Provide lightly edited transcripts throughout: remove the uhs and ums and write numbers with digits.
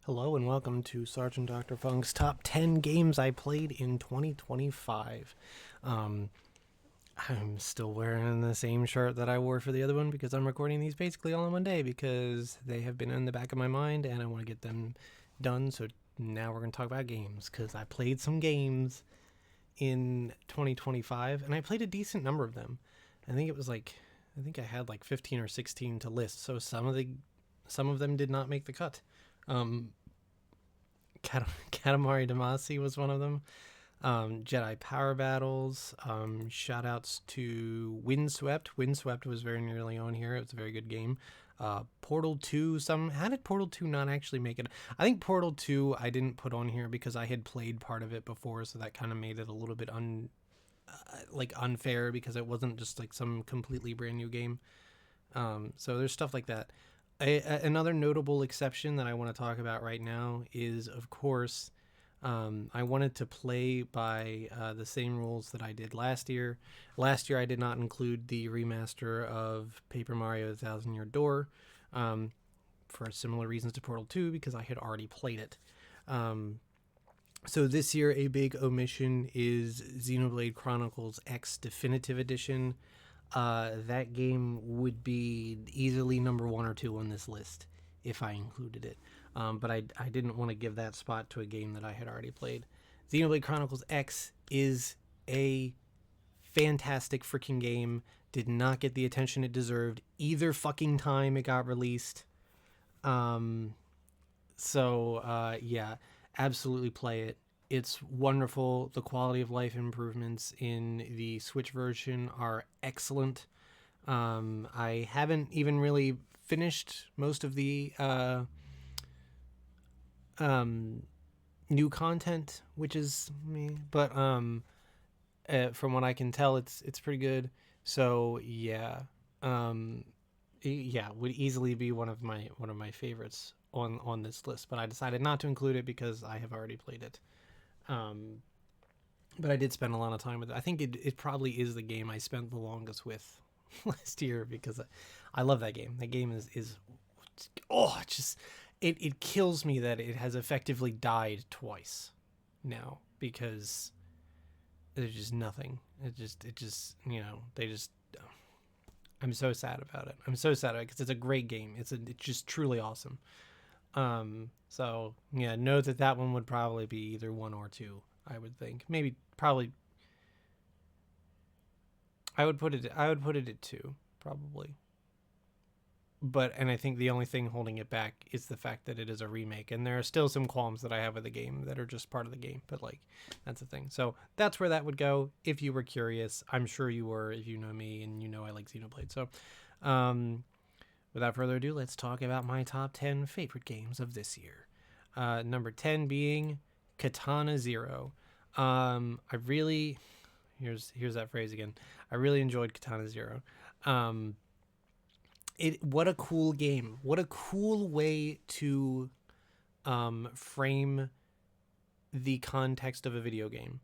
Hello and welcome to Sergeant Dr. Funk's top 10 games I played in 2025. Um, I'm still wearing the same shirt that I wore for the other one because I'm recording these basically all in one day because they have been in the back of my mind and I want to get them done. So now we're going to talk about games because I played some games in 2025 and I played a decent number of them. I think I had like 15 or 16 to list. So some of them did not make the cut. Um, Katamari Damacy was one of them. Jedi Power Battles. Shout outs to Windswept. Windswept was very nearly on here. It was a very good game. Portal 2. How did Portal 2 not actually make it? I think Portal 2 I didn't put on here because I had played part of it before, so that kind of made it a little bit unfair because it wasn't just like some completely brand new game. So there's stuff like that. Another notable exception that I want to talk about right now is, of course, I wanted to play by the same rules that I did last year. Last year, I did not include the remaster of Paper Mario: The Thousand Year Door for similar reasons to Portal 2 because I had already played it. So this year, a big omission is Xenoblade Chronicles X Definitive Edition. That game would be easily number 1 or 2 on this list if I included it. But I didn't want to give that spot to a game that I had already played. Xenoblade Chronicles X is a fantastic freaking game. Did not get the attention it deserved either fucking time it got released. Yeah, absolutely play it. It's wonderful. The quality of life improvements in the Switch version are excellent. I haven't even really finished most of the new content, which is me. But from what I can tell, it's pretty good. So yeah, would easily be one of my favorites on this list. But I decided not to include it because I have already played it. But I did spend a lot of time with it. I think it probably is the game I spent the longest with last year because I love that game. That game is it kills me that it has effectively died twice now because there's just nothing. It just they just. I'm so sad about it. I'm so sad because it's a great game. It's just truly awesome. So yeah, know that one would probably be either 1 or 2. I would think probably. I would put it at 2 probably. And I think the only thing holding it back is the fact that it is a remake, and there are still some qualms that I have with the game that are just part of the game. But like, that's the thing. So that's where that would go. If you were curious, I'm sure you were. If you know me and you know I like Xenoblade, so. Without further ado, let's talk about my top 10 favorite games of this year. Number 10 being Katana Zero. Here's that phrase again. I really enjoyed Katana Zero. What a cool game. What a cool way to frame the context of a video game.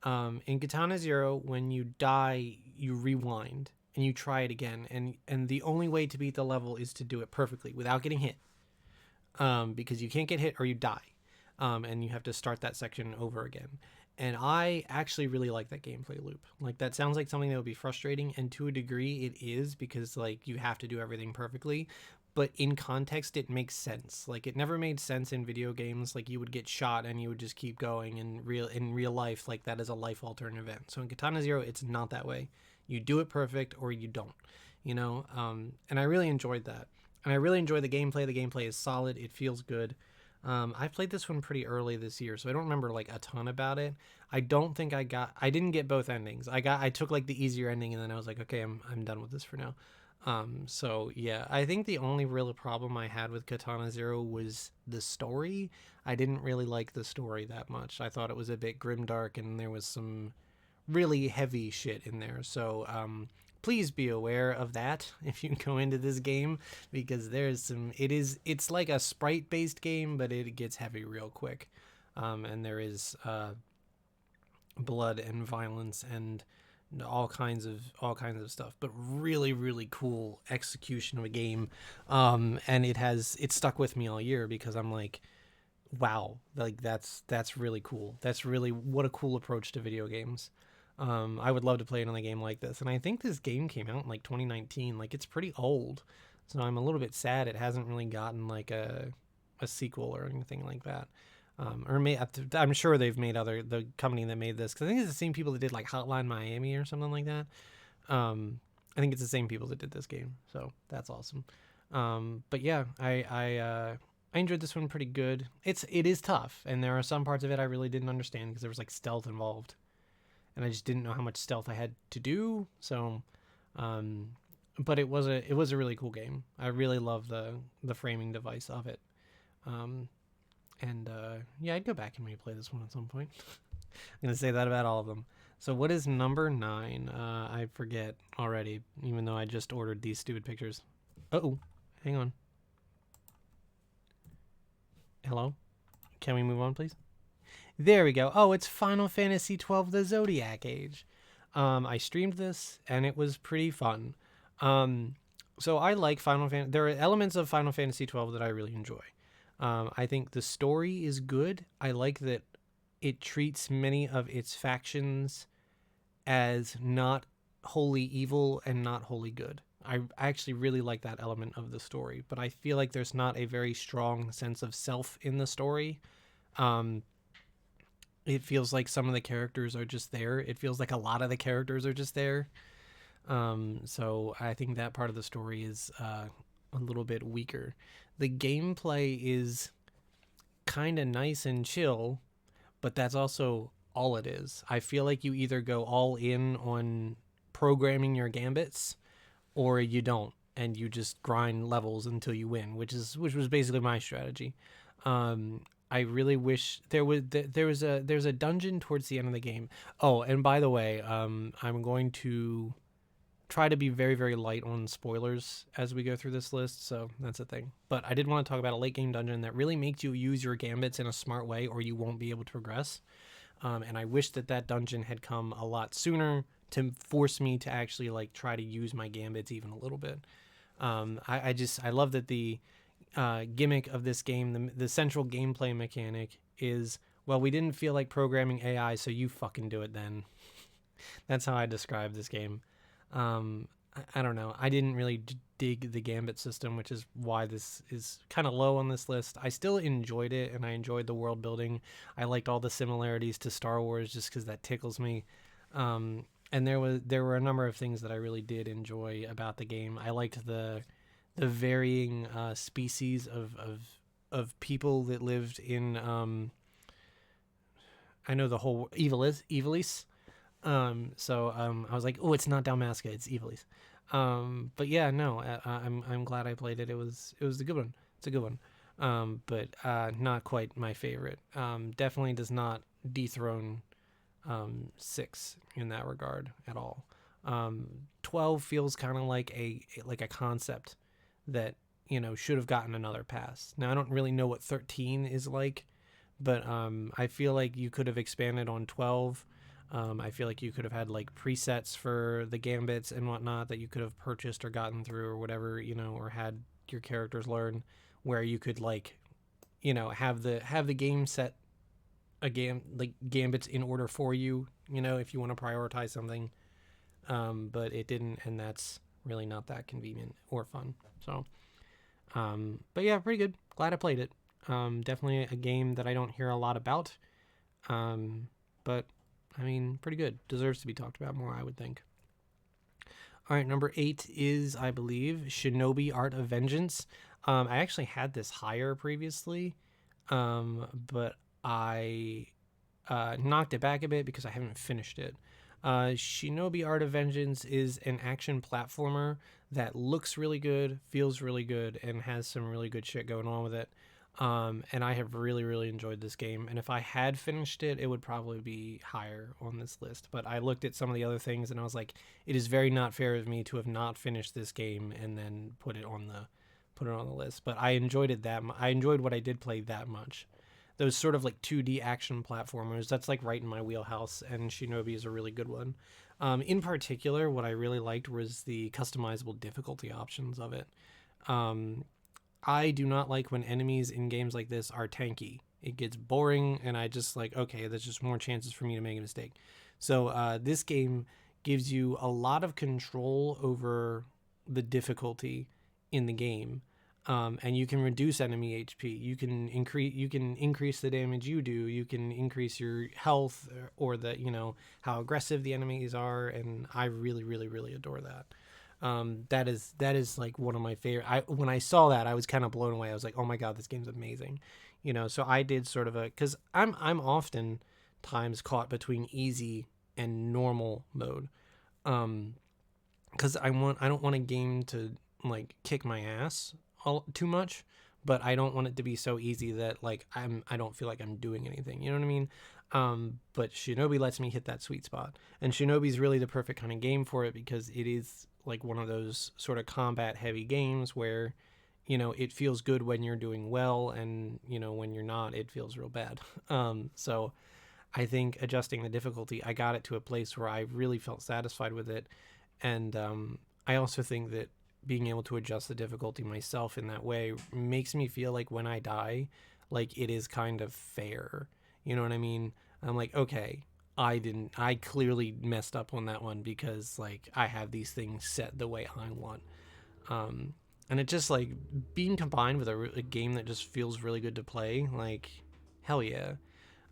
In Katana Zero, when you die, you rewind and you try it again, and the only way to beat the level is to do it perfectly without getting hit, because you can't get hit or you die, and you have to start that section over again. And I actually really like that gameplay loop. Like, that sounds like something that would be frustrating, and to a degree it is, because like you have to do everything perfectly, but in context it makes sense. Like, it never made sense in video games. Like, you would get shot and you would just keep going. In real life, like, that is a life altering event. So in Katana Zero, it's not that way. You do it perfect or you don't, and I really enjoyed that. And I really enjoy the gameplay. The gameplay is solid. It feels good. I played this one pretty early this year, so I don't remember like a ton about it. I don't think I didn't get both endings. I took like the easier ending, and then I was like, okay, I'm done with this for now. So yeah, I think the only real problem I had with Katana Zero was the story. I didn't really like the story that much. I thought it was a bit grimdark, and there was some really heavy shit in there. So please be aware of that if you go into this game, because it's like a sprite based game, but it gets heavy real quick. And there is blood and violence and all kinds of stuff, but really, really cool execution of a game. And it stuck with me all year because I'm like, wow, like that's really cool. That's really what a cool approach to video games. I would love to play another game like this, and I think this game came out in like 2019. Like it's pretty old, so I'm a little bit sad it hasn't really gotten like a sequel or anything like that. I'm sure they've made the company that made this, because I think it's the same people that did like Hotline Miami or something like that. I think it's the same people that did this game, so that's awesome. But yeah, I enjoyed this one pretty good. It is tough, and there are some parts of it I really didn't understand because there was like stealth involved, and I just didn't know how much stealth I had to do. So, um, but it was a really cool game. I really love the framing device of it. Um, and yeah, I'd go back and replay this one at some point. I'm gonna say that about all of them. So what is number 9? I forget already, even though I just ordered these stupid pictures. Oh, hang on. Hello? Can we move on, please? There we go. Oh, it's Final Fantasy XII: The Zodiac Age. I streamed this, and it was pretty fun. So I like Final Fantasy. There are elements of Final Fantasy XII that I really enjoy. I think the story is good. I like that it treats many of its factions as not wholly evil and not wholly good. I actually really like that element of the story, but I feel like there's not a very strong sense of self in the story. Um, it feels like some of the characters are just there. It feels like a lot of the characters are just there. So I think that part of the story is a little bit weaker. The gameplay is kind of nice and chill, but that's also all it is. I feel like you either go all in on programming your gambits or you don't, and you just grind levels until you win, which was basically my strategy. I really wish there's a dungeon towards the end of the game. Oh, and by the way, I'm going to try to be very, very light on spoilers as we go through this list, so that's a thing. But I did want to talk about a late game dungeon that really makes you use your gambits in a smart way, or you won't be able to progress. And I wish that dungeon had come a lot sooner to force me to actually like try to use my gambits even a little bit. I love that the gimmick of this game, the central gameplay mechanic is, well, we didn't feel like programming AI, so you fucking do it then. That's how I describe this game. I don't know. I didn't really dig the gambit system, which is why this is kind of low on this list. I still enjoyed it, and I enjoyed the world building. I liked all the similarities to Star Wars just because that tickles me. And there were a number of things that I really did enjoy about the game. I liked the varying species of people that lived in. I know the whole Evilis. I was like, oh, it's not Dalmasca, it's Evilis. But yeah, no, I'm glad I played it. It was a good one. It's a good one. But not quite my favorite. Definitely does not dethrone 6 in that regard at all. 12 feels kind of like a concept that should have gotten another pass. Now I don't really know what 13 is like, but I feel like you could have expanded on 12. I feel like you could have had like presets for the gambits and whatnot that you could have purchased or gotten through or whatever, or had your characters learn, where you could like, have the game set a game like gambits in order for you, if you want to prioritize something. But it didn't, and that's really not that convenient or fun. So, but yeah, pretty good. Glad I played it. Definitely a game that I don't hear a lot about. But I mean, pretty good. Deserves to be talked about more, I would think. All right, number 8 is, I believe, Shinobi Art of Vengeance. I actually had this higher previously, but I knocked it back a bit because I haven't finished it. Shinobi Art of Vengeance is an action platformer that looks really good, feels really good, and has some really good shit going on with it. And I have really, really enjoyed this game. And if I had finished it, it would probably be higher on this list. But I looked at some of the other things and I was like, it is very not fair of me to have not finished this game and then put it on the list. But I enjoyed it I enjoyed what I did play that much. Those sort of like 2D action platformers, that's like right in my wheelhouse, and Shinobi is a really good one. In particular, what I really liked was the customizable difficulty options of it. I do not like when enemies in games like this are tanky. it gets boring, and I just like, okay, there's just more chances for me to make a mistake. So this game gives you a lot of control over the difficulty in the game. And you can reduce enemy HP. You can increase the damage you do. You can increase your health, or the how aggressive the enemies are, and I really really really adore that. That is like one of my favorite. When I saw that, I was kind of blown away. I was like, oh my god, this game's amazing. So I did sort of a, because I'm often times caught between easy and normal mode. Because I don't want a game to like kick my ass too much, but I don't want it to be so easy that like I don't feel like I'm doing anything. You know what I mean? But Shinobi lets me hit that sweet spot, and Shinobi's really the perfect kind of game for it, because it is like one of those sort of combat heavy games where it feels good when you're doing well, and when you're not, it feels real bad. So I think adjusting the difficulty, I got it to a place where I really felt satisfied with it. And I also think that being able to adjust the difficulty myself in that way makes me feel like when I die, like it is kind of fair. You know what I mean? I'm like, okay, I clearly messed up on that one, because like I have these things set the way I want. And it just like being combined with a game that just feels really good to play, like hell yeah.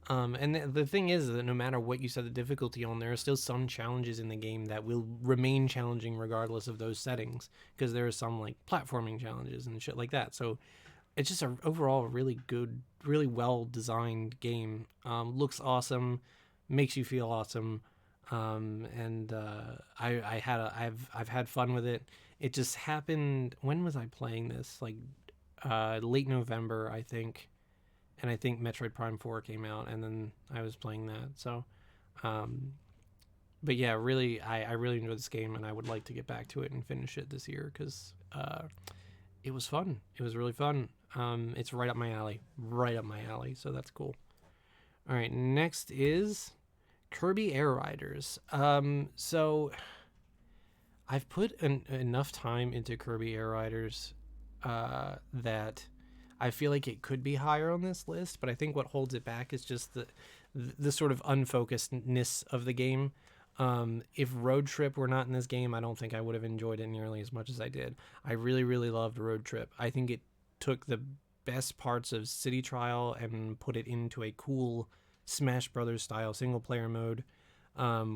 And the thing is that no matter what you set the difficulty on, there are still some challenges in the game that will remain challenging regardless of those settings, because there are some like platforming challenges and shit like that. So it's just a overall really good, really well designed game. Looks awesome, makes you feel awesome, and I've had fun with it. It just happened. When was I playing this? Like late November, I think, and I think Metroid Prime 4 came out, and then I was playing that. So, but yeah, really, I really enjoyed this game, and I would like to get back to it and finish it this year, because it was fun. It was really fun. It's right up my alley. Right up my alley, so that's cool. All right, next is Kirby Air Riders. So I've put enough time into Kirby Air Riders that I feel like it could be higher on this list, but I think what holds it back is just the sort of unfocusedness of the game. If Road Trip were not in this game, I don't think I would have enjoyed it nearly as much as I did. I really, really loved Road Trip. I think it took the best parts of City Trial and put it into a cool Smash Brothers style single player mode,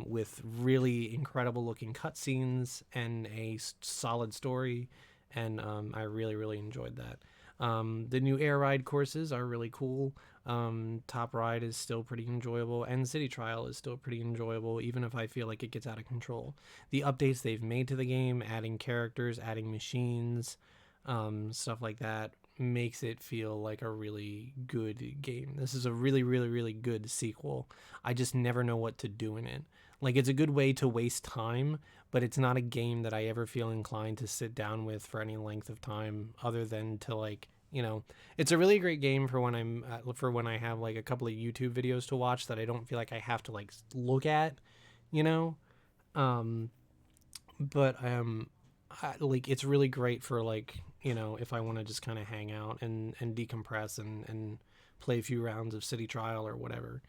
with really incredible looking cutscenes and a solid story. And I really, really enjoyed that. The new air ride courses are really cool. Top Ride is still pretty enjoyable, and City Trial is still pretty enjoyable, even if I feel like it gets out of control. The updates they've made to the game, adding characters, adding machines, stuff like that, makes it feel like a really good game. This is a really, really, really good sequel. I just never know what to do in it. Like, it's a good way to waste time, but it's not a game that I ever feel inclined to sit down with for any length of time, other than to like, it's a really great game for when I have like a couple of YouTube videos to watch that I don't feel like I have to like look at, you know. But like it's really great for like, if I want to just kind of hang out and decompress and play a few rounds of City Trial or whatever.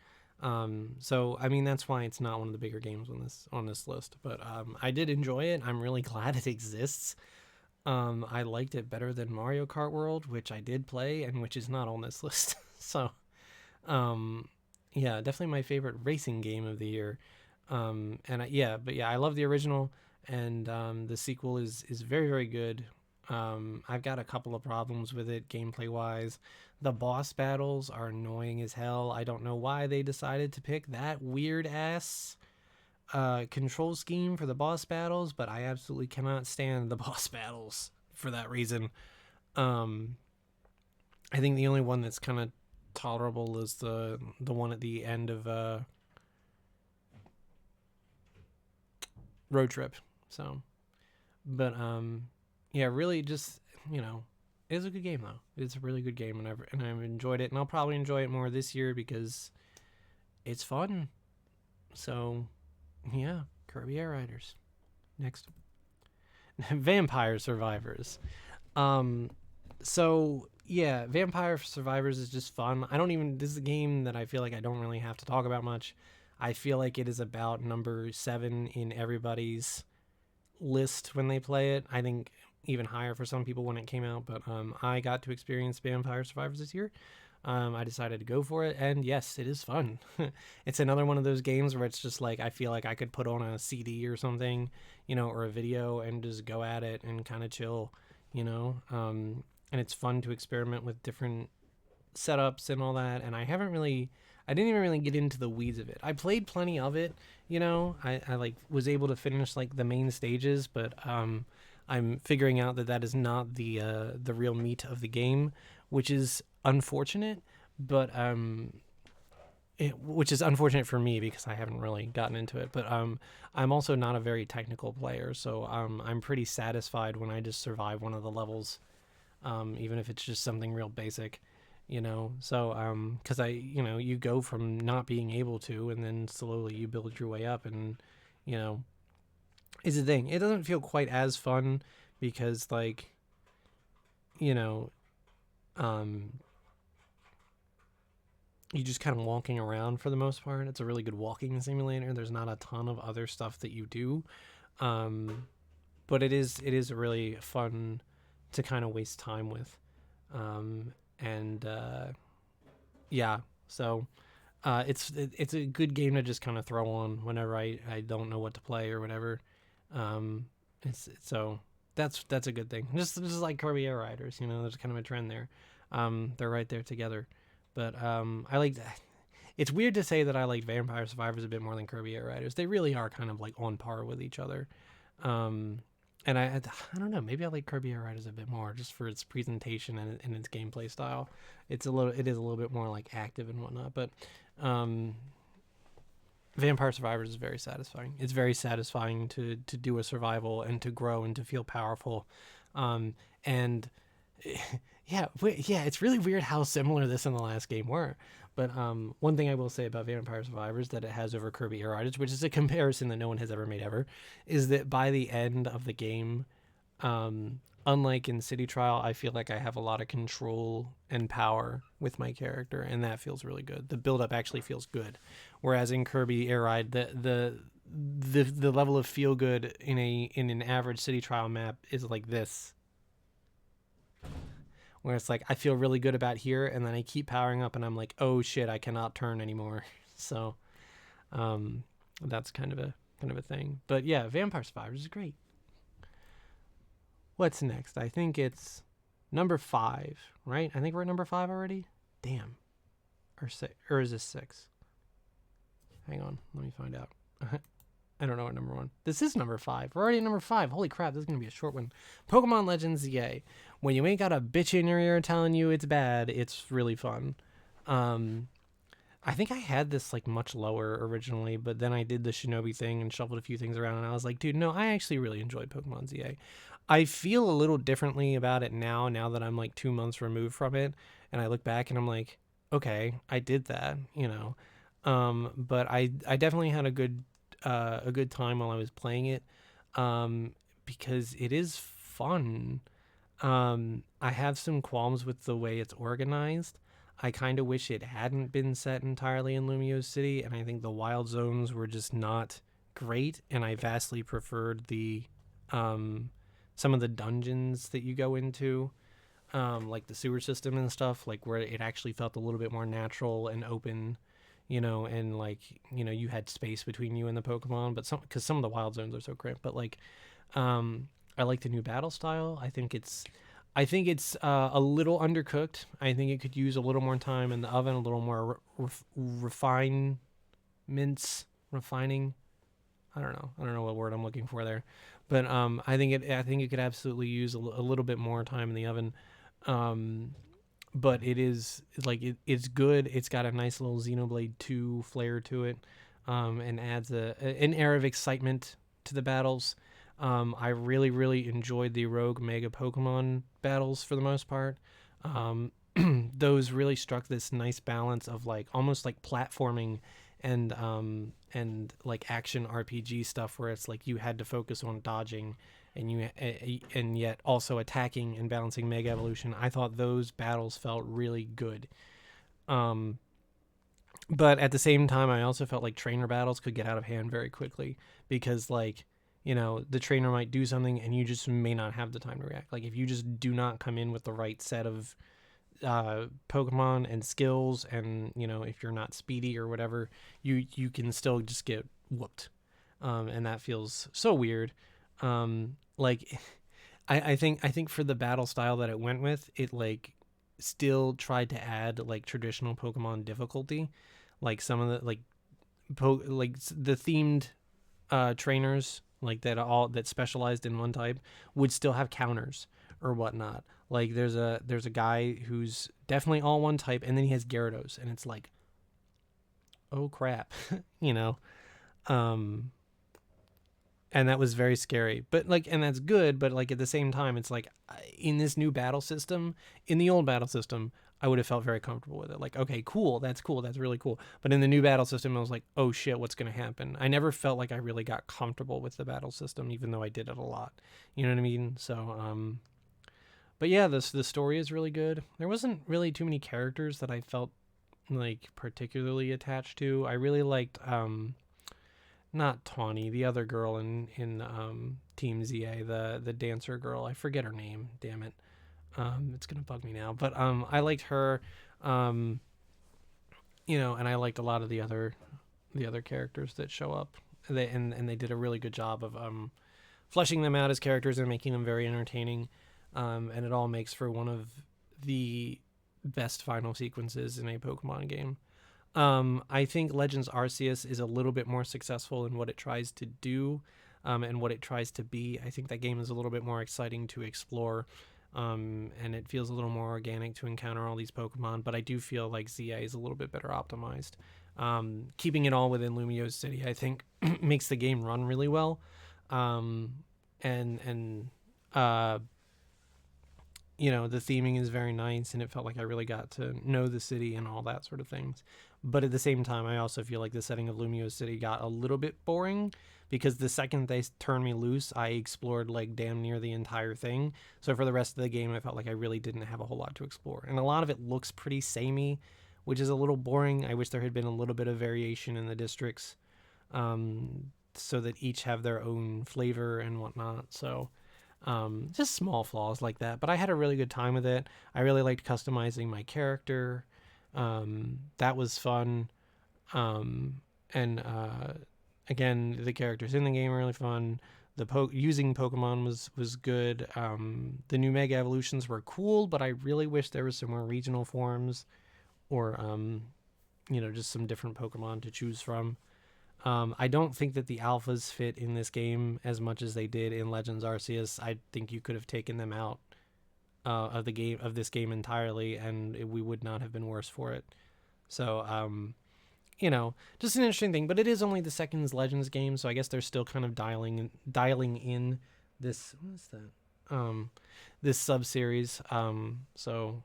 So I mean, that's why it's not one of the bigger games on this list, but I did enjoy it. I'm really glad it exists. I liked it better than Mario Kart World, which I did play and which is not on this list. So yeah, definitely my favorite racing game of the year. I love the original, and the sequel is very, very good. I've got a couple of problems with it gameplay wise. The boss battles are annoying as hell. I don't know why they decided to pick that weird ass control scheme for the boss battles, but I absolutely cannot stand the boss battles for that reason. I think the only one that's kind of tolerable is the one at the end of Road Trip. So, but yeah, really just, it's a good game though. It's a really good game, and I've enjoyed it, and I'll probably enjoy it more this year because it's fun. So, yeah, Kirby Air Riders. Next. Vampire Survivors. So yeah, Vampire Survivors is just fun. I don't even. This is a game that I feel like I don't really have to talk about much. I feel like it is about number 7 in everybody's list when they play it. I think even higher for some people when it came out. But I got to experience Vampire Survivors this year. I decided to go for it, and yes, it is fun. It's another one of those games where it's just like I feel like I could put on a CD or something, or a video and just go at it and kind of chill, and it's fun to experiment with different setups and all that. And I didn't even really get into the weeds of it. I played plenty of it, I like was able to finish like the main stages, but I'm figuring out that is not the real meat of the game, which is unfortunate. But which is unfortunate for me because I haven't really gotten into it. But I'm also not a very technical player, so I'm pretty satisfied when I just survive one of the levels, even if it's just something real basic. So because you go from not being able to, and then slowly you build your way up, and is the thing. It doesn't feel quite as fun because like you know um you just kind of walking around for the most part. It's a really good walking simulator. There's not a ton of other stuff that you do, but it is really fun to kind of waste time with, and yeah. So it's a good game to just kind of throw on whenever I don't know what to play or whatever. So that's a good thing. Just like Kirby Air Riders, there's kind of a trend there. They're right there together. But I like that. It's weird to say that I like Vampire Survivors a bit more than Kirby Air Riders. They really are kind of like on par with each other. And I don't know. Maybe I like Kirby Air Riders a bit more just for its presentation and its gameplay style. It is a little bit more like active and whatnot. But Vampire Survivors is very satisfying. It's very satisfying to do a survival and to grow and to feel powerful. And yeah, it's really weird how similar this and the last game were. But one thing I will say about Vampire Survivors that it has over Kirby Air Riders, which is a comparison that no one has ever made ever, is that by the end of the game, unlike in City Trial, I feel like I have a lot of control and power with my character, and that feels really good. The build up actually feels good, whereas in Kirby Air Ride, the level of feel good in an average City Trial map is like this, where it's like I feel really good about here, and then I keep powering up, and I'm like, oh shit, I cannot turn anymore. So, that's kind of a thing. But yeah, Vampire Survivors is great. What's next? I think it's number 5, right? I think we're at number 5 already. Damn, or is this 6? Hang on, let me find out. I don't know what number 1. This is number 5. We're already at number 5. Holy crap, this is going to be a short one. Pokemon Legends ZA. When you ain't got a bitch in your ear telling you it's bad, it's really fun. I think I had this like much lower originally, but then I did the Shinobi thing and shuffled a few things around, and I was like, dude, no, I actually really enjoyed Pokemon ZA. I feel a little differently about it now that I'm like 2 months removed from it, and I look back and I'm like, okay, I did that, but I definitely had a good time while I was playing it, because it is fun. I have some qualms with the way it's organized. I kind of wish it hadn't been set entirely in Lumio City, and I think the wild zones were just not great, and I vastly preferred the some of the dungeons that you go into, like the sewer system and stuff, like where it actually felt a little bit more natural and open, and like, you had space between you and the Pokemon, but because some of the wild zones are so cramped. But like, I like the new battle style. I think it's a little undercooked. I think it could use a little more time in the oven, a little more refining. I don't know what word I'm looking for there, but I think it could absolutely use a little bit more time in the oven. But it is like it's good. It's got a nice little Xenoblade 2 flair to it, and adds an air of excitement to the battles. I really, really enjoyed the Rogue Mega Pokemon battles for the most part. Those really struck this nice balance of like almost like platforming and like action RPG stuff, where it's like you had to focus on dodging and yet also attacking and balancing Mega Evolution. I thought those battles felt really good. Um, but at the same time, I also felt like trainer battles could get out of hand very quickly because, like, the trainer might do something and you just may not have the time to react. Like, if you just do not come in with the right set of Pokemon and skills, and if you're not speedy or whatever, you can still just get whooped, and that feels so weird. Like, I think for the battle style that it went with, it like still tried to add like traditional Pokemon difficulty, like some of the like the themed trainers like that specialized in one type would still have counters or whatnot. Like there's a guy who's definitely all one type, and then he has Gyarados, and it's like, oh crap, you know. Um, and that was very scary. But like, and that's good. But like at the same time, it's like in this new battle system, in the old battle system, I would have felt very comfortable with it. Like, okay, cool, that's really cool. But in the new battle system, I was like, oh shit, what's gonna happen? I never felt like I really got comfortable with the battle system, even though I did it a lot. You know what I mean? So, but yeah, the story is really good. There wasn't really too many characters that I felt like particularly attached to. I really liked not Tawny, the other girl in Team ZA, the dancer girl. I forget her name. Damn it. It's gonna bug me now. But I liked her. Um, and I liked a lot of the other characters that show up. And they did a really good job of fleshing them out as characters and making them very entertaining. And it all makes for one of the best final sequences in a Pokemon game. I think Legends Arceus is a little bit more successful in what it tries to do, and what it tries to be. I think that game is a little bit more exciting to explore, and it feels a little more organic to encounter all these Pokemon. But I do feel like ZA is a little bit better optimized. Keeping it all within Lumio City, I think, makes the game run really well. And the theming is very nice, and it felt like I really got to know the city and all that sort of things. But at the same time, I also feel like the setting of Lumio City got a little bit boring because the second they turned me loose, I explored like damn near the entire thing. So for the rest of the game, I felt like I really didn't have a whole lot to explore. And a lot of it looks pretty samey, which is a little boring. I wish there had been a little bit of variation in the districts, so that each have their own flavor and whatnot. So just small flaws like that, but I had a really good time with it. I really liked customizing my character. That was fun. And again, the characters in the game are really fun. Using Pokemon was good. The new Mega Evolutions were cool, but I really wish there was some more regional forms, or just some different Pokemon to choose from. I don't think that the alphas fit in this game as much as they did in Legends Arceus. I think you could have taken them out of this game entirely, and we would not have been worse for it. So, just an interesting thing. But it is only the second Legends game, so I guess they're still kind of dialing in this. What is that? This sub series. So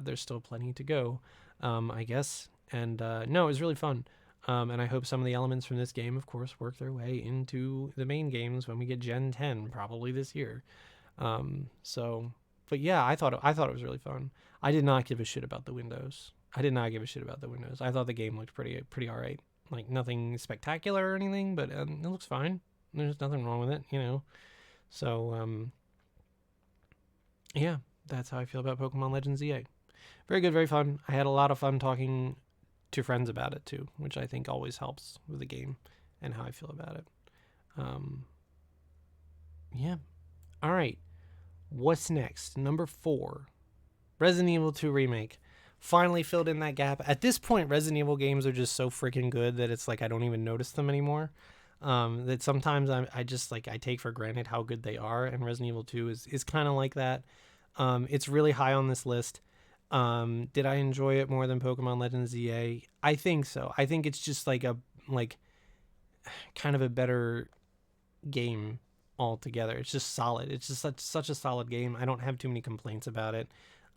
there's still plenty to go, I guess. And no, it was really fun. And I hope some of the elements from this game, of course, work their way into the main games when we get Gen 10, probably this year. But yeah, I thought it was really fun. I did not give a shit about the windows. I thought the game looked pretty all right. Like nothing spectacular or anything, but it looks fine. There's nothing wrong with it, So yeah, that's how I feel about Pokemon Legends EA. Very good, very fun. I had a lot of fun talking to friends about it too, which I think always helps with the game and how I feel about it. Yeah. All right. What's next? Number 4, Resident Evil 2 Remake. Finally filled in that gap. At this point, Resident Evil games are just so freaking good that it's like I don't even notice them anymore. That sometimes I just like I take for granted how good they are, and Resident Evil 2 is kind of like that. It's really high on this list. Did I enjoy it more than Pokemon Legends EA? I think so. I think it's just like kind of a better game altogether. It's just solid. It's just such a solid game. I don't have too many complaints about it.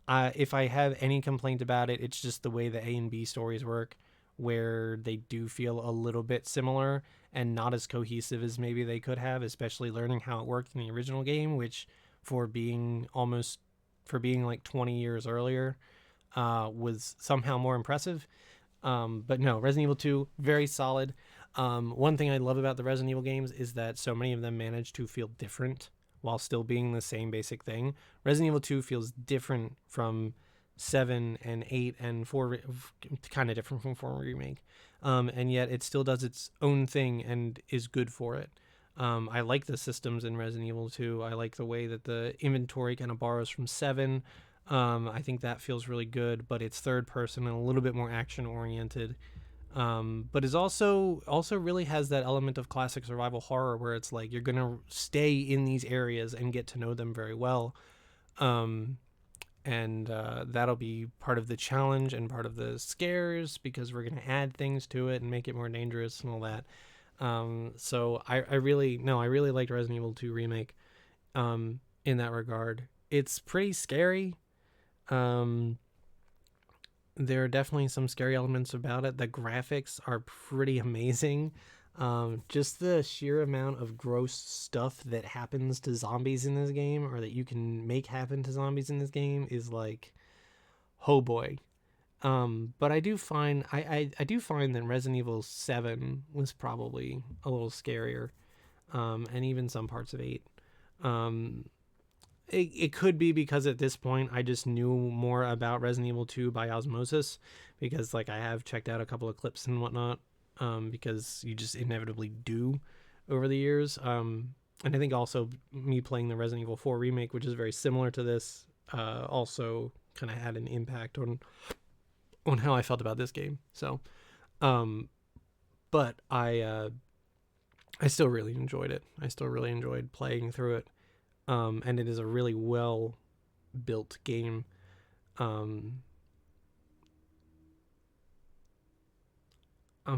If I have any complaint about it, it's just the way the A and B stories work, where they do feel a little bit similar and not as cohesive as maybe they could have, especially learning how it worked in the original game, which for being like 20 years earlier was somehow more impressive. But no, Resident Evil 2, very solid. One thing I love about the Resident Evil games is that so many of them manage to feel different while still being the same basic thing. Resident Evil 2 feels different from 7 and 8 and 4, kind of different from 4 Remake. And yet it still does its own thing and is good for it. I like the systems in Resident Evil 2. I like the way that the inventory kind of borrows from 7. I think that feels really good, but it's third person and a little bit more action oriented. But is also really has that element of classic survival horror where it's like you're gonna stay in these areas and get to know them very well. And that'll be part of the challenge and part of the scares because we're gonna add things to it and make it more dangerous and all that. So I really liked Resident Evil 2 Remake in that regard. It's pretty scary. There are definitely some scary elements about it. The graphics are pretty amazing. Just the sheer amount of gross stuff that happens to zombies in this game, or that you can make happen to zombies in this game, is like, oh boy. But I do find I do find that Resident Evil 7 was probably a little scarier, and even some parts of 8. It could be because at this point I just knew more about Resident Evil 2 by osmosis, because like I have checked out a couple of clips and whatnot, because you just inevitably do over the years. And I think also me playing the Resident Evil 4 Remake, which is very similar to this, also kind of had an impact on how I felt about this game. So, but I still really enjoyed it. I still really enjoyed playing through it. And it is a really well built game. I'm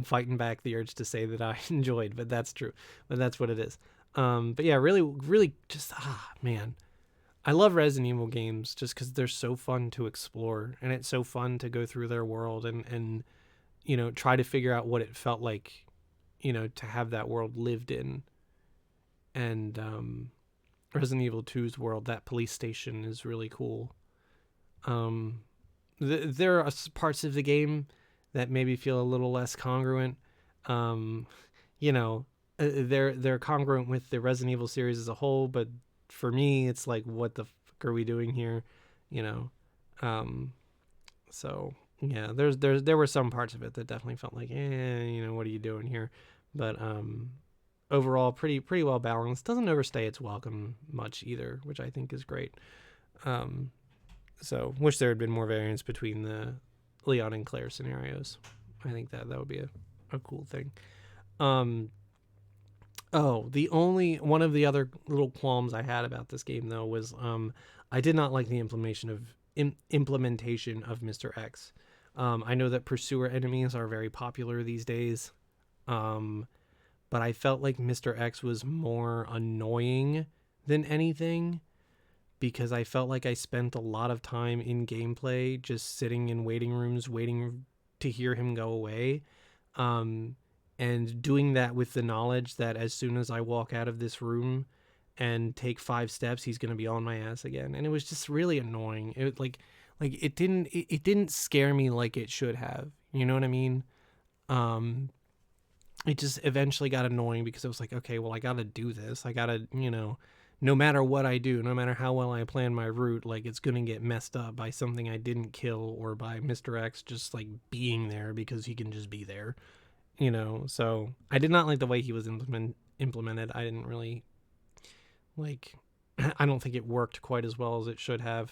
fighting back the urge to say that I enjoyed, but that's true. But that's what it is. But yeah, really, really just, man. I love Resident Evil games just because they're so fun to explore, and it's so fun to go through their world and try to figure out what it felt like, to have that world lived in. And Resident Evil 2's world, that police station, is really cool. There are parts of the game that maybe feel a little less congruent. They're congruent with the Resident Evil series as a whole, but for me, it's like, what the fuck are we doing here? So yeah, there were some parts of it that definitely felt like, what are you doing here? But overall, pretty well balanced. Doesn't overstay its welcome much either, which I think is great. So wish there had been more variance between the Leon and Claire scenarios. I think that would be a cool thing. The only one of the other little qualms I had about this game though was I did not like the implementation of Mr. X. I know that pursuer enemies are very popular these days. But I felt like Mr. X was more annoying than anything, because I felt like I spent a lot of time in gameplay just sitting in waiting rooms waiting to hear him go away, and doing that with the knowledge that as soon as I walk out of this room and take 5 steps, he's going to be on my ass again. And it was just really annoying. It didn't scare me like it should have. You know what I mean? It just eventually got annoying because it was like, okay, well, I got to do this. I got to, no matter what I do, no matter how well I plan my route, like, it's going to get messed up by something I didn't kill, or by Mr. X just like being there because he can just be there, So I did not like the way he was implemented. I didn't really like, I don't think it worked quite as well as it should have.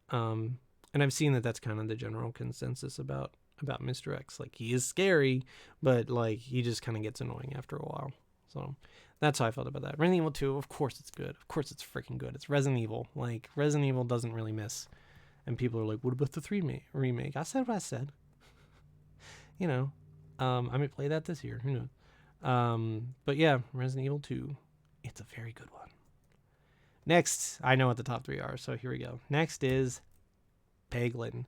And I've seen that that's kind of the general consensus about Mr. X. Like, he is scary, but like he just kind of gets annoying after a while. So that's how I felt about that. Resident Evil 2, of course it's good. Of course it's freaking good. It's Resident Evil. Like, Resident Evil doesn't really miss. And people are like, what about the 3 remake? I said what I said. I might play that this year. Who knows? But yeah, Resident Evil 2, it's a very good one. Next, I know what the top 3 are, so here we go. Next is Peglin.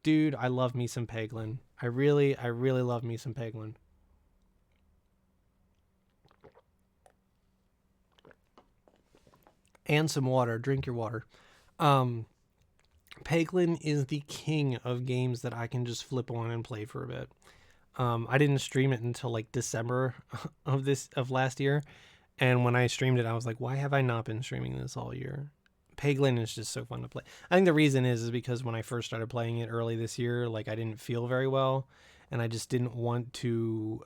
Dude, I love me some Peglin. I really love me some Peglin. And some water. Drink your water. Um, Peglin is the king of games that I can just flip on and play for a bit. I didn't stream it until like December of last year, and when I streamed it, I was like, why have I not been streaming this all year? Peglin is just so fun to play. I think the reason is because when I first started playing it early this year, like I didn't feel very well, and I just didn't want to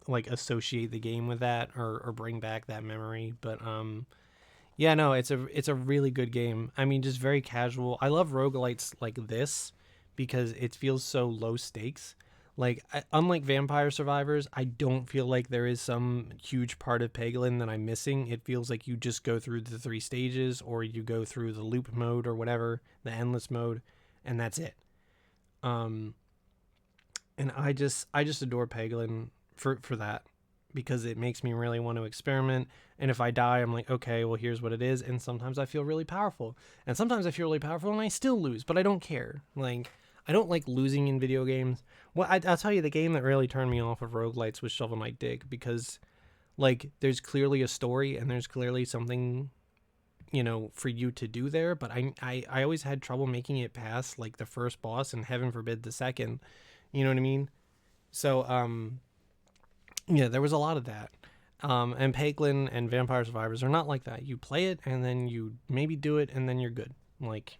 like associate the game with that or bring back that memory. But yeah, no, it's a really good game. I mean, just very casual. I love roguelites like this because it feels so low stakes. Like, unlike Vampire Survivors, I don't feel like there is some huge part of Peglin that I'm missing. It feels like you just go through the 3 stages, or you go through the loop mode or whatever, the endless mode, and that's it. Um, and I just adore Peglin for that, because it makes me really want to experiment. And if I die, I'm like, okay, well, here's what it is. And sometimes I feel really powerful, and sometimes I feel really powerful and I still lose, but I don't care. Like, I don't like losing in video games. Well, I'll tell you, the game that really turned me off of roguelites was Shovel Knight Dig, because like there's clearly a story and there's clearly something, for you to do there, but I always had trouble making it past like the first boss, and heaven forbid the second. You know what I mean? So yeah, there was a lot of that. And Peglin and Vampire Survivors are not like that. You play it and then you maybe do it and then you're good. Like,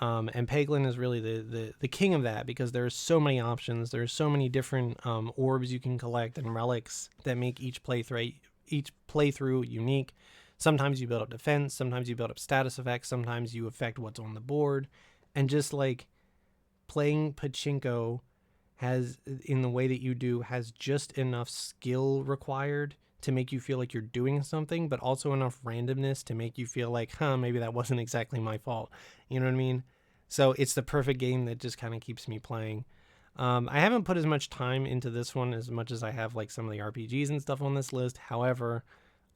and Peglin is really the king of that, because there's so many options. There's so many different orbs you can collect and relics that make each playthrough unique. Sometimes you build up defense. Sometimes you build up status effects. Sometimes you affect what's on the board. And just like playing pachinko has, in the way that you do, has just enough skill required to make you feel like you're doing something, but also enough randomness to make you feel like, maybe that wasn't exactly my fault. You know what I mean? So it's the perfect game that just kind of keeps me playing. I haven't put as much time into this one as much as I have like some of the RPGs and stuff on this list. However,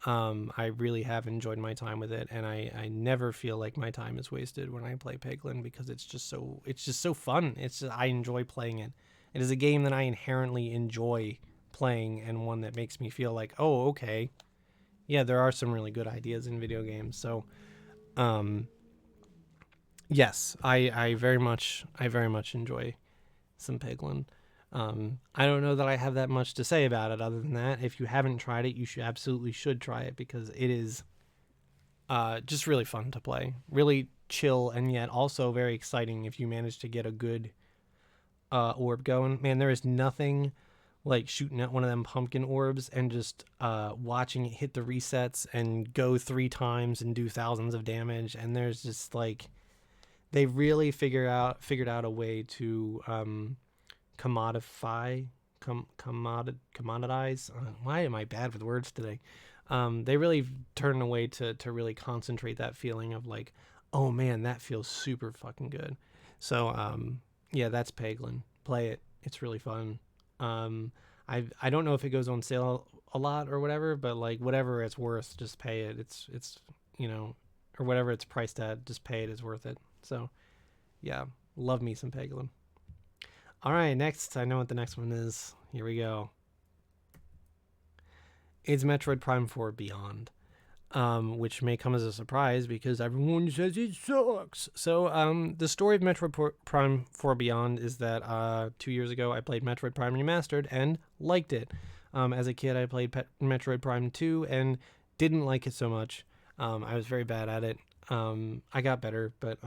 I really have enjoyed my time with it, and I never feel like my time is wasted when I play Peglin, because it's just so fun. I enjoy playing it. It is a game that I inherently enjoy playing, and one that makes me feel like, oh, okay, yeah, there are some really good ideas in video games. So, yes, I very much enjoy some Peglin. I don't know that I have that much to say about it other than that. If you haven't tried it, you absolutely should try it, because it is just really fun to play, really chill, and yet also very exciting if you manage to get a good orb going. Man, there is nothing like shooting at one of them pumpkin orbs and just watching it hit the resets and go 3 times and do thousands of damage. And there's just like, they really figured out a way to commoditize. Why am I bad with words today? They really turned a way to really concentrate that feeling of like, oh man, that feels super fucking good. So yeah, that's Peglin. Play it. It's really fun. I don't know if it goes on sale a lot or whatever, but like whatever it's worth, just pay it. It's or whatever it's priced at, just pay it. It's worth it. So yeah, love me some Peglin. All right, next, I know what the next one is. Here we go. It's Metroid Prime 4 Beyond. Which may come as a surprise because everyone says it sucks. So the story of Metroid Prime 4 Beyond is that 2 years ago I played Metroid Prime Remastered and liked it. As a kid, I played Metroid Prime 2 and didn't like it so much. I was very bad at it. I got better, but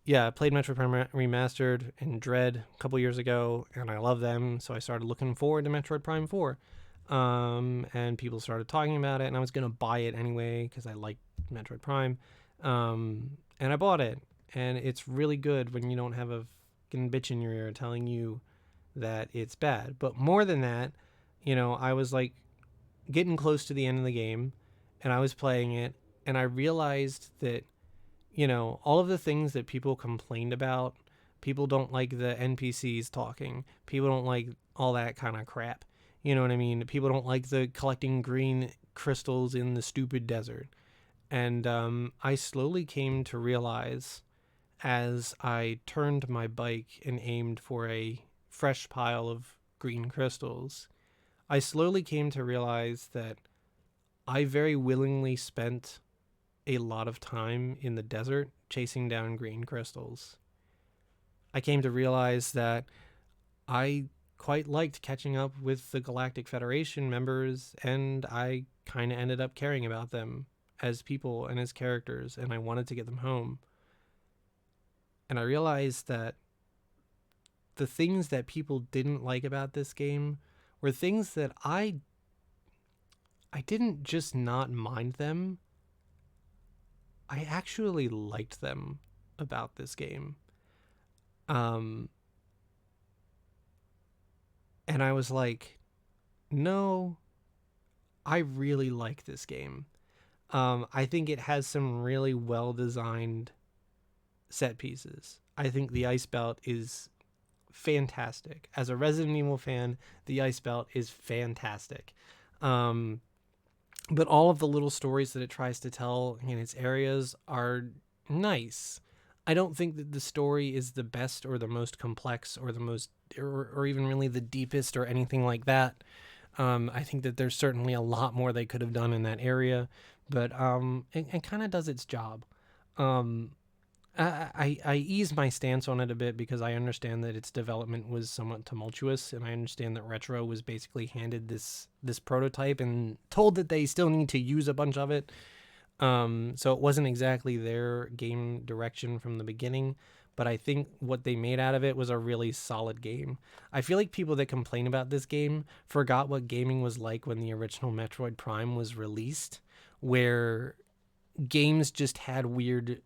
yeah, I played Metroid Prime Remastered and Dread a couple years ago, and I love them, so I started looking forward to Metroid Prime 4. And people started talking about it, and I was gonna buy it anyway because I like Metroid Prime, and I bought it, and it's really good when you don't have a fucking bitch in your ear telling you that it's bad. But more than that, I was like getting close to the end of the game, and I was playing it, and I realized that all of the things that people complained about, people don't like the NPCs talking, people don't like all that kind of crap. You know what I mean? People don't like the collecting green crystals in the stupid desert. And I slowly came to realize, as I turned my bike and aimed for a fresh pile of green crystals, I slowly came to realize that I very willingly spent a lot of time in the desert chasing down green crystals. I came to realize that I quite liked catching up with the Galactic Federation members, and I kind of ended up caring about them as people and as characters, and I wanted to get them home. And I realized that the things that people didn't like about this game were things that I didn't just not mind them. I actually liked them about this game. Um and I was like, "No, I really like this game." I think it has some really well-designed set pieces. I think the ice belt is fantastic. As a Resident Evil fan, the ice belt is fantastic. Um, but all of the little stories that it tries to tell in its areas are nice. I don't think that the story is the best or the most complex or the most, or even really the deepest or anything like that. I think that there's certainly a lot more they could have done in that area, but it kind of does its job. Um, I ease my stance on it a bit because I understand that its development was somewhat tumultuous, and I understand that Retro was basically handed this prototype and told that they still need to use a bunch of it. So it wasn't exactly their game direction from the beginning, but I think what they made out of it was a really solid game. I feel like people that complain about this game forgot what gaming was like when the original Metroid Prime was released, where games just had weird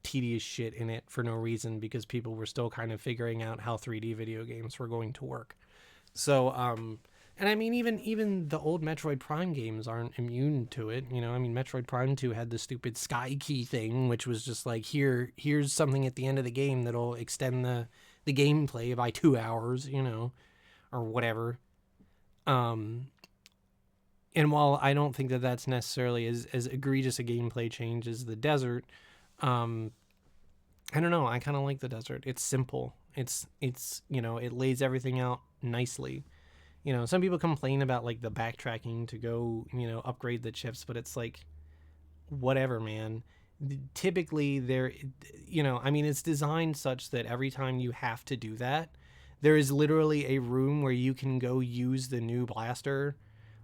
tedious shit in it for no reason because people were still kind of figuring out how 3D video games were going to work. So, and I mean, even the old Metroid Prime games aren't immune to it. You know, I mean, Metroid Prime 2 had the stupid Sky Key thing, which was just like, here's something at the end of the game that'll extend the gameplay by 2 hours, you know, or whatever. Um, and while I don't think that that's necessarily as egregious a gameplay change as the desert, um, I don't know. I kind of like the desert. It's simple. It's you know, it lays everything out nicely. You know, some people complain about like the backtracking to go, you know, upgrade the chips, but it's like whatever, man. Typically there, you know, I mean, it's designed such that every time you have to do that, there is literally a room where you can go use the new blaster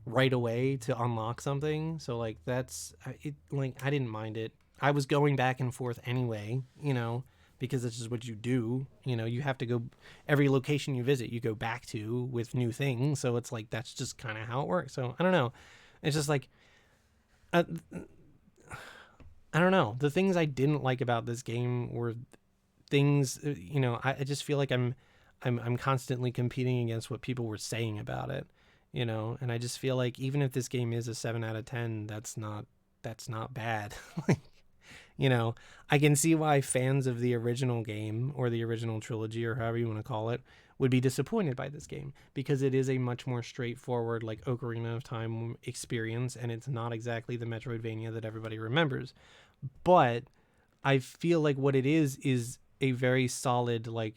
right away to unlock something. So like that's it. Like I didn't mind it. I was going back and forth anyway, you know, because this is what you do. You know, you have to go every location you visit, you go back to with new things. So it's like that's just kind of how it works. So I don't know. It's just like uh, I don't know. The things I didn't like about this game were things. You know, I just feel like I'm constantly competing against what people were saying about it. You know, and I just feel like even if this game is a 7 out of 10, that's not bad. Like, you know, I can see why fans of the original game or the original trilogy or however you want to call it would be disappointed by this game because it is a much more straightforward like Ocarina of Time experience and it's not exactly the Metroidvania that everybody remembers. But I feel like what it is a very solid like,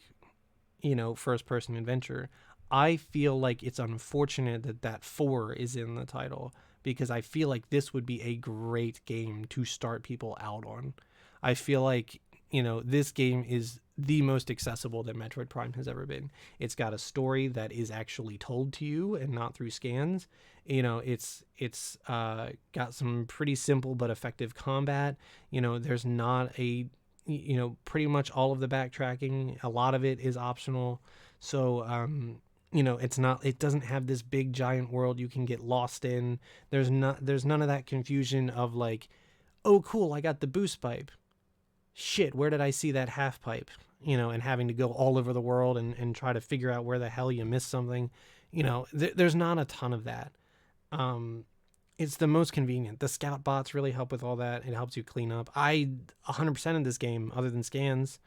you know, first person adventure. I feel like it's unfortunate that that 4 is in the title because I feel like this would be a great game to start people out on. I feel like, you know, this game is the most accessible that Metroid Prime has ever been. It's got a story that is actually told to you and not through scans. You know, it's got some pretty simple but effective combat. You know, there's not a, you know, pretty much all of the backtracking, a lot of it is optional. So you know, it doesn't have this big giant world you can get lost in. There's none of that confusion of like, oh cool, I got the boost pipe, shit, where did I see that half pipe, you know, and having to go all over the world and try to figure out where the hell you missed something. You know, there's not a ton of that. um it's the most convenient. The scout bots really help with all that. It helps you clean up. I 100% of this game other than scans,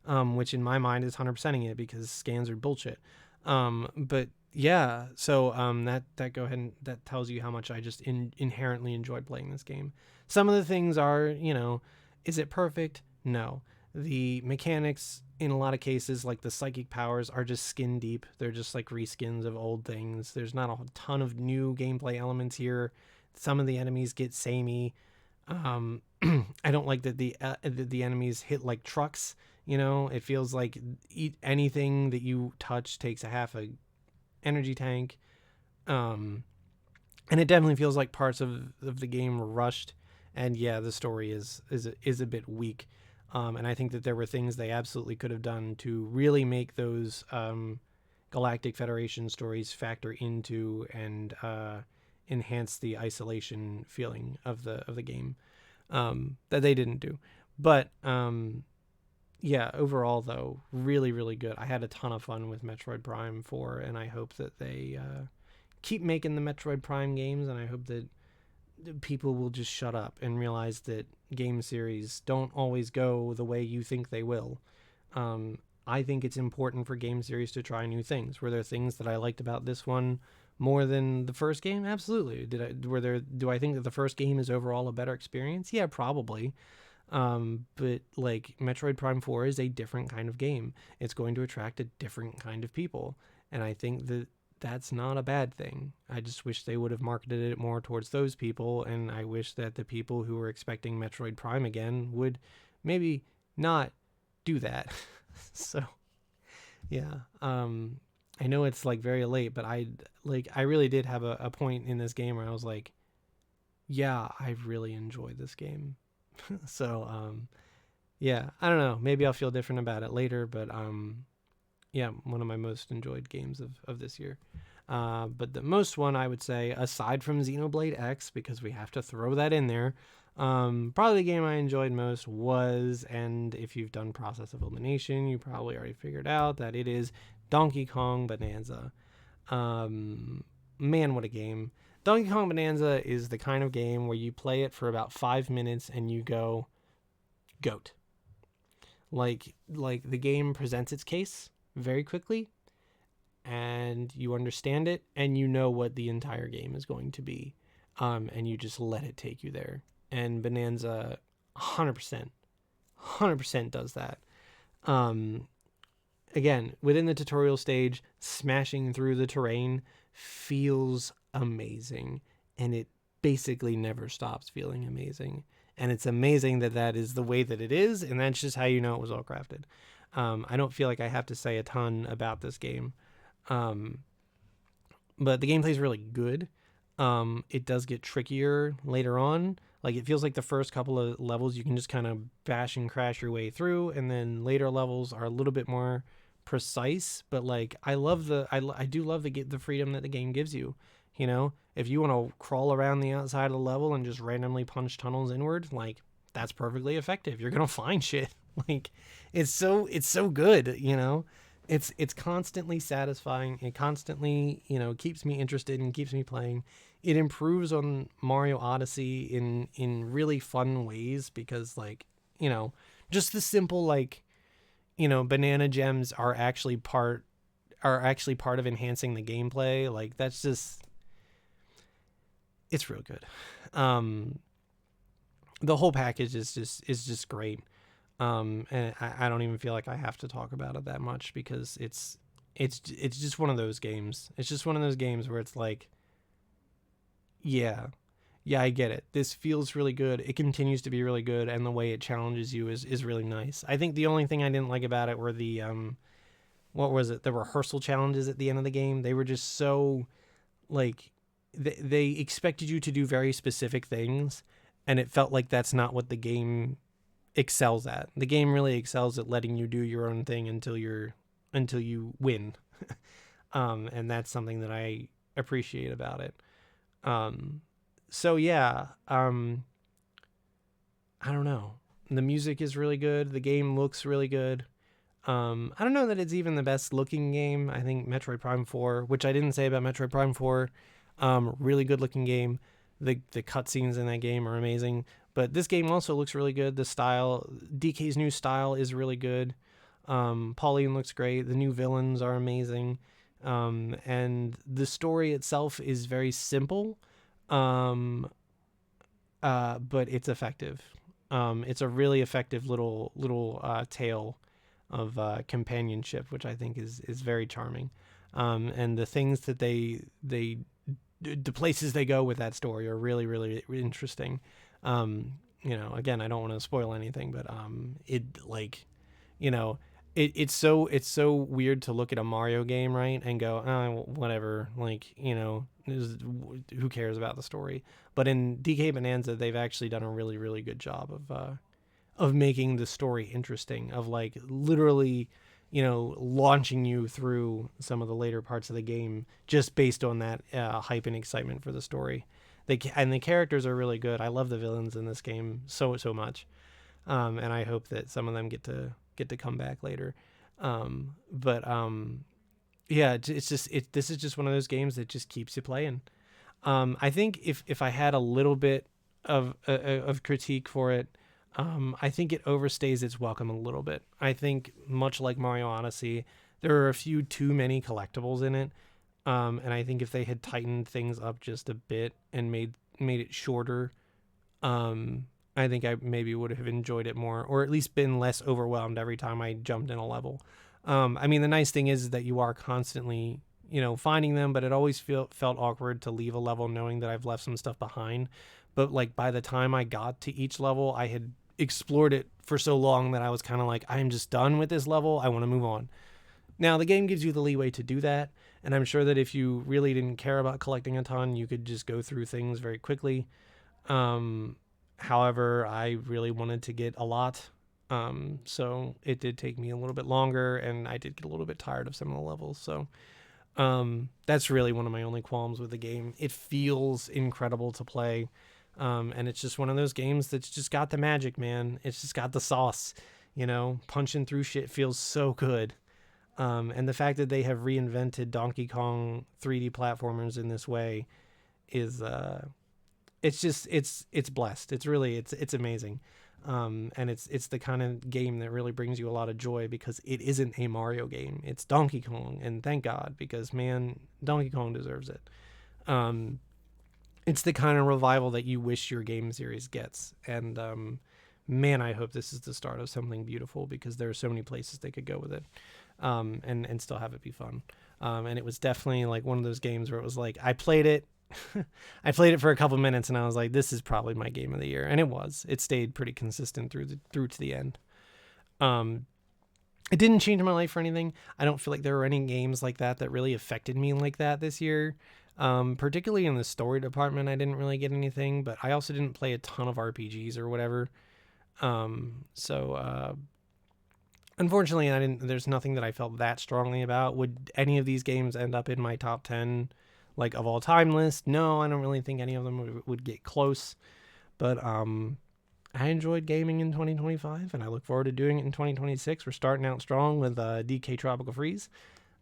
which in my mind is 100%ing it because scans are bullshit. But yeah, so that go ahead and that tells you how much I just inherently enjoyed playing this game. Some of the things are, you know, is it perfect? No. The mechanics, in a lot of cases, like the psychic powers, are just skin deep. They're just like reskins of old things. There's not a ton of new gameplay elements here. Some of the enemies get samey. I don't like that the enemies hit like trucks. You know, it feels like anything that you touch takes a half a energy tank. Um, and it definitely feels like parts of the game were rushed. And yeah, the story is a bit weak. And I think that there were things they absolutely could have done to really make those Galactic Federation stories factor into and enhance the isolation feeling of the game, that they didn't do. But yeah, overall though, really really good. I had a ton of fun with Metroid Prime 4, and I hope that they keep making the Metroid Prime games, and I hope that people will just shut up and realize that game series don't always go the way you think they will. I think it's important for game series to try new things. Were there things that I liked about this one more than the first game? Absolutely. Do I think that the first game is overall a better experience? Yeah, probably. But like Metroid Prime 4 is a different kind of game. It's going to attract a different kind of people. And I think that that's not a bad thing. I just wish they would have marketed it more towards those people, and I wish that the people who were expecting Metroid Prime again would maybe not do that. So, yeah. I know it's like very late, but I really did have a point in this game where I was like, yeah, I really enjoyed this game. So, yeah, I don't know. Maybe I'll feel different about it later, but yeah, one of my most enjoyed games of this year. But the most one I would say, aside from Xenoblade X, because we have to throw that in there, probably the game I enjoyed most was, and if you've done Process of Elimination, you probably already figured out that it is Donkey Kong Bonanza. Man, what a game. Donkey Kong Bonanza is the kind of game where you play it for about 5 minutes and you go, goat. Like the game presents its case very quickly, and you understand it, and you know what the entire game is going to be, and you just let it take you there. And Bonanza 100% does that. Again, within the tutorial stage, smashing through the terrain feels amazing, and it basically never stops feeling amazing. And it's amazing that that is the way that it is, and that's just how you know it was all crafted. I don't feel like I have to say a ton about this game. But the gameplay is really good. It does get trickier later on. Like, it feels like the first couple of levels you can just kind of bash and crash your way through, and then later levels are a little bit more precise. But like, I do love the freedom that the game gives you. You know, if you want to crawl around the outside of the level and just randomly punch tunnels inward, like, that's perfectly effective. You're gonna find shit. Like, it's so good. You know, it's constantly satisfying. It constantly, you know, keeps me interested and keeps me playing. It improves on Mario Odyssey in really fun ways, because, like, you know, just the simple, like, you know, banana gems are actually part of enhancing the gameplay. Like, that's just, it's real good. The whole package is just great. And I don't even feel like I have to talk about it that much, because it's just one of those games. It's just one of those games where it's like, yeah, I get it. This feels really good. It continues to be really good, and the way it challenges you is really nice. I think the only thing I didn't like about it were the what was it? The rehearsal challenges at the end of the game. They were just so, like, they expected you to do very specific things, and it felt like that's not what the game excels at. The game really excels at letting you do your own thing until you win. And that's something that I appreciate about it. So yeah, I don't know. The music is really good. The game looks really good. I don't know that it's even the best looking game. I think Metroid Prime 4, which I didn't say about Metroid Prime 4, really good looking game. The cutscenes in that game are amazing. But this game also looks really good. The style, DK's new style, is really good. Pauline looks great. The new villains are amazing. And the story itself is very simple, but it's effective. It's a really effective little tale of companionship, which I think is very charming. And the things that the places they go with that story are really really interesting. Again, I don't want to spoil anything, but it like you know it's so weird to look at a Mario game, right, and go, oh, whatever, like, who cares about the story. But in DK Bonanza, they've actually done a really really good job of making the story interesting, of like literally launching you through some of the later parts of the game just based on that hype and excitement for the story. And the characters are really good. I love the villains in this game so much, and I hope that some of them get to come back later. But yeah, it's just this is just one of those games that just keeps you playing. I think if I had a little bit of critique for it, I think it overstays its welcome a little bit. I think, much like Mario Odyssey, there are a few too many collectibles in it. And I think if they had tightened things up just a bit and made it shorter, I think I maybe would have enjoyed it more, or at least been less overwhelmed every time I jumped in a level. I mean, the nice thing is that you are constantly, finding them, but it always felt awkward to leave a level knowing that I've left some stuff behind. But like by the time I got to each level, I had explored it for so long that I was kind of like, I'm just done with this level. I want to move on. Now, the game gives you the leeway to do that, and I'm sure that if you really didn't care about collecting a ton, you could just go through things very quickly. However, I really wanted to get a lot, so it did take me a little bit longer, and I did get a little bit tired of some of the levels. So that's really one of my only qualms with the game. It feels incredible to play, and it's just one of those games that's just got the magic, man. It's just got the sauce. Punching through shit feels so good. And the fact that they have reinvented Donkey Kong 3D platformers in this way is it's blessed. It's amazing. And it's the kind of game that really brings you a lot of joy because it isn't a Mario game. It's Donkey Kong, and thank God, because man, Donkey Kong deserves it. It's the kind of revival that you wish your game series gets. And man, I hope this is the start of something beautiful, because there are so many places they could go with it. And still have it be fun. And it was definitely like one of those games where it was like, I played it for a couple minutes and I was like, this is probably my game of the year. And it stayed pretty consistent through to the end. It didn't change my life or anything. I don't feel like there were any games like that really affected me like that this year. Particularly in the story department, I didn't really get anything, but I also didn't play a ton of RPGs or whatever. Unfortunately, there's nothing that I felt that strongly about. Would any of these games end up in my top 10, like, of all time list? No, I don't really think any of them would get close. But I enjoyed gaming in 2025, and I look forward to doing it in 2026. We're starting out strong with DK Tropical Freeze.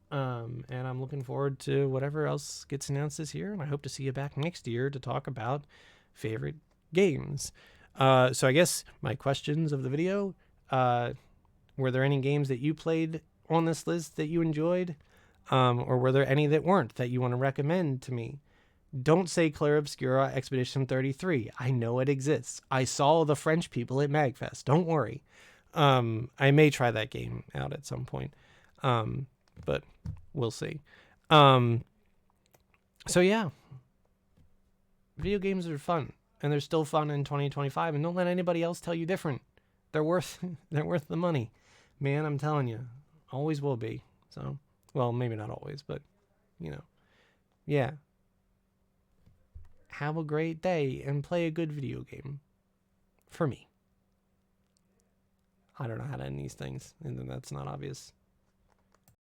And I'm looking forward to whatever else gets announced this year. And I hope to see you back next year to talk about favorite games. So I guess my questions of the video, were there any games that you played on this list that you enjoyed? Or were there any that weren't that you want to recommend to me? Don't say Clair Obscura Expedition 33. I know it exists. I saw the French people at MagFest. Don't worry. I may try that game out at some point. But we'll see. So yeah. Video games are fun. And they're still fun in 2025. And don't let anybody else tell you different. They're worth the money. Man, I'm telling you, always will be. So, well, maybe not always, but, yeah. Have a great day and play a good video game. For me. I don't know how to end these things, and that's not obvious.